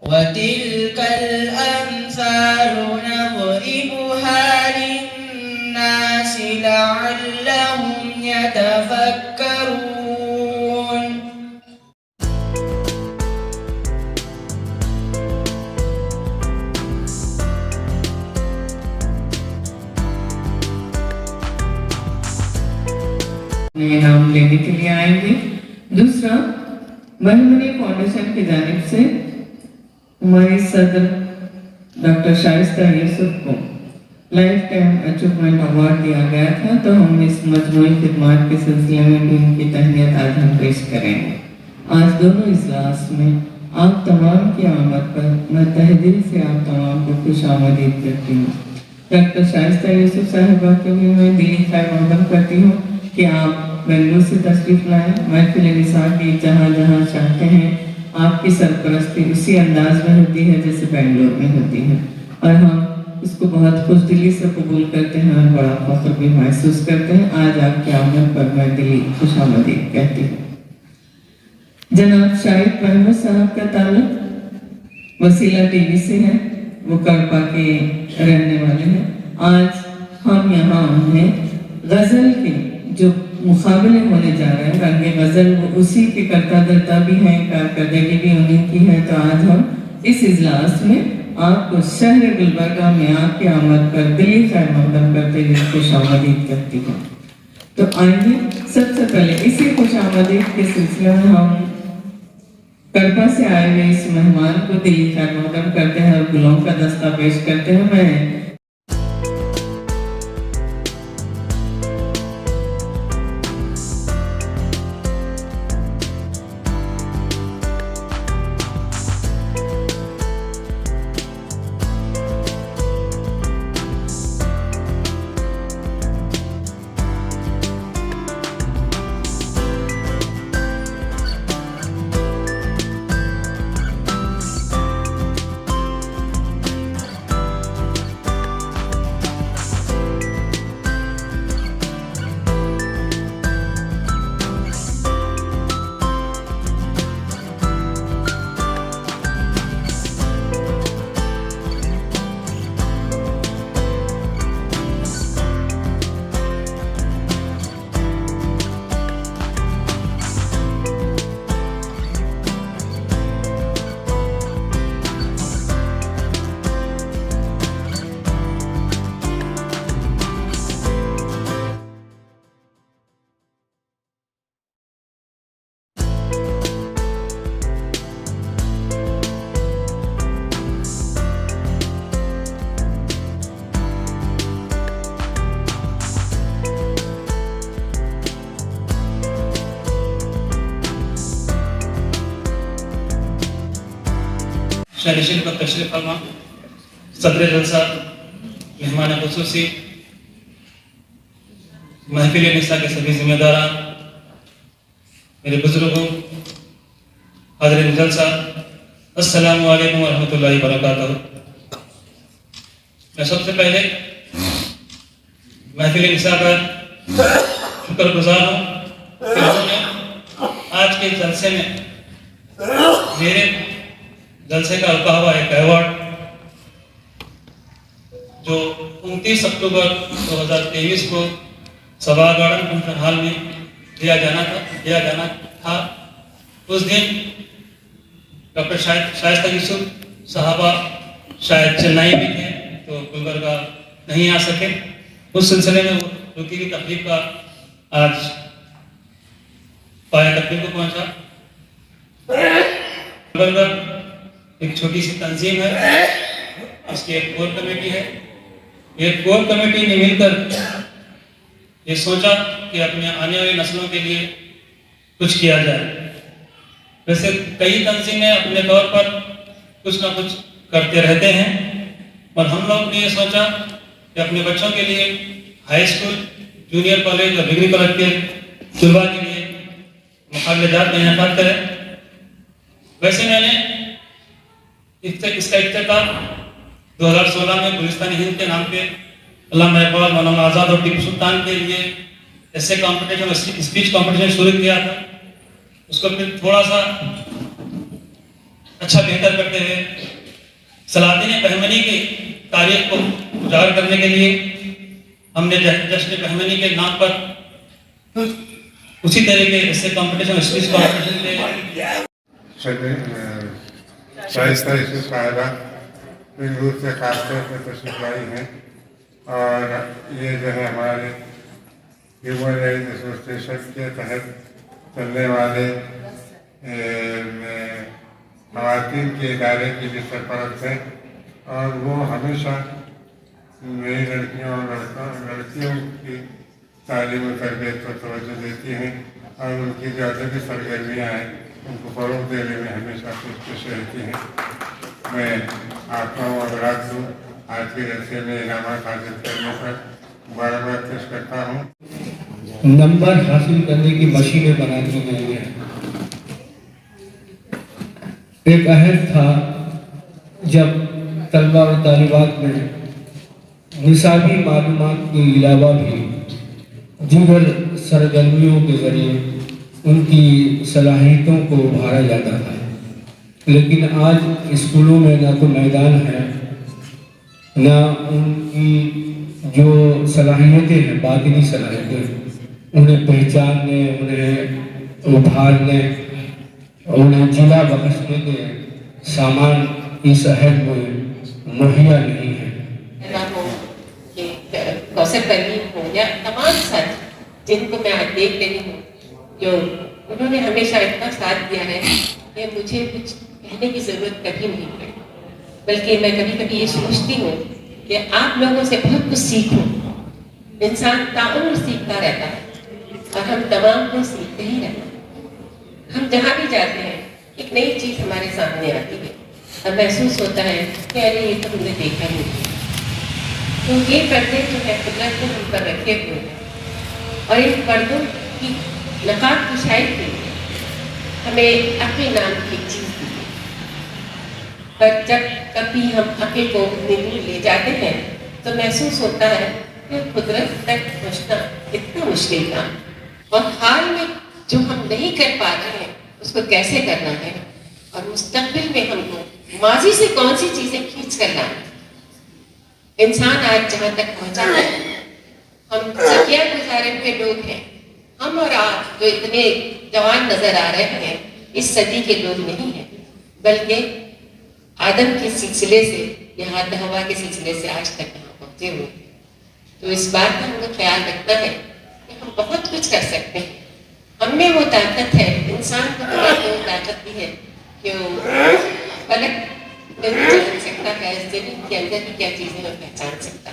وَتِلْكَ الْأَمْثَالُ نَضْرِبُهَا لِلنَّاسِ لَعَلَّهُمْ يَتَفَكَّرُونَ. نام لینے کے لیے آئیں گے. دوسرا، مہمنی فاؤنڈیشن کی جانب سے ہماری صدر ڈاکٹر شائستہ یوسف کو لائف ٹائم اچیومنٹ ایوارڈ دیا گیا تھا، تو ہم اس مجموعی خدمات کے سلسلے میں بھی ان کی تہنیت آج ہم پیش کریں گے. آج دونوں اجلاس میں آپ تمام کی آمد پر میں تہ دل سے آپ تمام کو خوش آمدید کرتی ہوں. ڈاکٹر شائستہ یوسف صاحبہ کے بھی میں دلی خیر مقدم کرتی ہوں کہ آپ بنگلور سے تشریف لائیں. محفل نساء کی جہاں جہاں چاہتے ہیں آپ کی سرپرستی اسی انداز میں ہوتی ہے جیسے بنگلور میں ہوتی ہے، اور ہم اس کو بہت خوش دلی سے قبول کرتے ہیں اور بڑا فخر بھی محسوس کرتے ہیں. آج آپ کی آمد پر میں دلی خوش آمدید کہتی ہوں. جناب شاہد محمود صاحب کا تعلق وسیلہ ٹی وی سے ہے، وہ کڑپا کے رہنے والے ہیں. آج ہم یہاں ہیں غزل کے جو مقابلے ہونے جا رہے ہیں، رنگ غزل وہ اسی کے کرتا دھرتا بھی ہیں، کارکردگی بھی انہیں کی ہے. تو آج ہم اس اجلاس میں آپ کو شہر گلبرگہ میں آپ کی آمد پر دلی خیر مقدم کرتے ہوئے خوش آمدید کرتی ہوں. تو آئیے سب سے پہلے اسی خوش آمدید کے سلسلے میں ہم کڑپا سے آئے ہوئے اس مہمان کو دلی خیر مقدم کرتے ہیں اور گلوں کا دستہ پیش کرتے ہیں. میں شہرشین پر تشریف فرما صدر جلسہ، مہمان خصوصی، محفل نساء کے سبھی ذمہ داران، میرے بزرگوں، حاضرین جلسہ، السلام علیکم ورحمۃ اللہ وبرکاتہ. میں سب سے پہلے محفل نساء کا شکر گزار ہوں کہ انہوں نے آج کے جلسے میں میرے جلسے کا رکا ہوا ایک ایوارڈ جو 29 اکتوبر 2023 کو سبا گارڈن فنکشن ہال میں دیا جانا تھا. اس دن ڈاکٹر شائستہ یوسف صاحبہ شاید چنئی میں تھے تو گلبرگہ نہیں آ سکے. اس سلسلے میں وہ روکی کی تقریب کا آج پایہ تقریب کو پہنچا. گلبرگہ ایک چھوٹی سی تنظیم ہے، اس کی ایک کور کمیٹی ہے. ایک کور کمیٹی نے مل کر یہ سوچا کہ اپنے آنے والی نسلوں کے لیے کچھ کیا جائے. ویسے کئی تنظیمیں اپنے طور پر کچھ نہ کچھ کرتے رہتے ہیں، اور ہم لوگ نے یہ سوچا کہ اپنے بچوں کے لیے ہائی اسکول، جونیئر کالج اور ڈگری کالج کے طلباء کے لیے مقابلہ جات کا انعقاد کریں. ویسے میں نے اس کا افتتاح 2016 میں گلستان ہند کے نام پہ علامہ اقبال، مولانا آزاد اور ٹیپو سلطان کے لیے ایسے کمپٹیشن، اسپیچ کمپٹیشن شروع کیا تھا. اس کو پھر تھوڑا سا اچھا بہتر کرتے ہوئے سلاطین بہمنی کی تاریخ کو اجاگر کرنے کے لیے ہم نے جشن بہمنی کے نام پر اسی طریقے سے کمپٹیشن اسپیچ کمپٹیشن کے شائستہ یوسف صاحبہ بنگلور سے خاص طور سے تشریف لائی ہیں، اور یہ جو ہے ہمارے ہیومن رائٹس ایسوسیشن کے تحت چلنے والے خواتین کے ادارے کی بھی سرپرست ہیں، اور وہ ہمیشہ نئی لڑکیوں اور لڑکیوں کی تعلیم و تربیت پر توجہ دیتی ہیں، اور ان کی جو ادبی سرگرمیاں ہیں ان کو فروغ دینے میں ہمیشہ پیش رہتی ہیں۔ میں آپ کو حضرات کو آج کے جلسے میں انعامات حاصل کرنے پر مبارکباد پیش کرتا ہوں۔ نمبر حاصل کرنے کی مشینیں بنا دی گئی ہیں۔ ایک عہد تھا جب طلبہ و طالبات میں نصابی معلومات کے علاوہ بھی دیگر سرگرمیوں کے ذریعے ان کی صلاحیتوں کو ابھارا جاتا تھا، لیکن آج اسکولوں میں نہ تو میدان ہے، نہ ان کی جو صلاحیتیں ہیں، باطنی صلاحیتیں، انہیں پہچاننے، انہیں ابھارنے، انہیں جلا بخشنے کے سامان اس عہد میں مہیا نہیں ہے۔ کوثر پروین ہو یا تمام ساتھ جن کو میں آج دیکھ رہی ہوں، جو انہوں نے ہمیشہ اتنا ساتھ دیا ہے کہ مجھے کچھ کہنے کی ضرورت کبھی نہیں پڑی، بلکہ میں کبھی کبھی یہ سوچتی ہوں کہ آپ لوگوں سے بہت کچھ سیکھوں۔ انسان تعاون سیکھتا رہتا ہے اور ہم تمام کو سیکھتے ہی رہتے ہیں۔ ہم جہاں بھی جاتے ہیں ایک نئی چیز ہمارے سامنے آتی ہے اور محسوس ہوتا ہے کہ ارے یہ تو ہم نے دیکھا نہیں۔ تو یہ پردے جو ہے قدرت نے ہم پر رکھے ہوئے ہیں، اور ان پردوں کی نقاب کشائی کے لیے ہمیں اپنے نام کی ایک چیز دی ہے۔ پر جب کبھی ہم عقل کو اپنے دور لے جاتے ہیں تو محسوس ہوتا ہے کہ قدرت تک پہنچنا اتنا مشکل تھا، اور حال میں جو ہم نہیں کر پا رہے ہیں اس کو کیسے کرنا ہے، اور مستقبل میں ہم کو ماضی سے کون سی چیزیں کھینچ کر لانا ہے۔ انسان آج جہاں تک پہنچا ہے، ہم سکیہ گزارے ہوئے لوگ ہیں، ہم اور آپ جو اتنے جوان نظر آ رہے ہیں اس صدی کے لوگ نہیں ہیں، بلکہ آدم کے سلسلے سے یا ہوا کے سلسلے سے آج تک یہاں پہنچے ہوئے ہیں۔ تو اس بات کا ہمیں خیال رکھنا ہے کہ ہم بہت کچھ کر سکتے ہیں، ہم میں وہ طاقت ہے، انسان کو وہ طاقت بھی ہے کہ وہ فلک جان سکتا ہے، زمین کے اندر بھی کیا چیزیں وہ پہچان سکتا ہے۔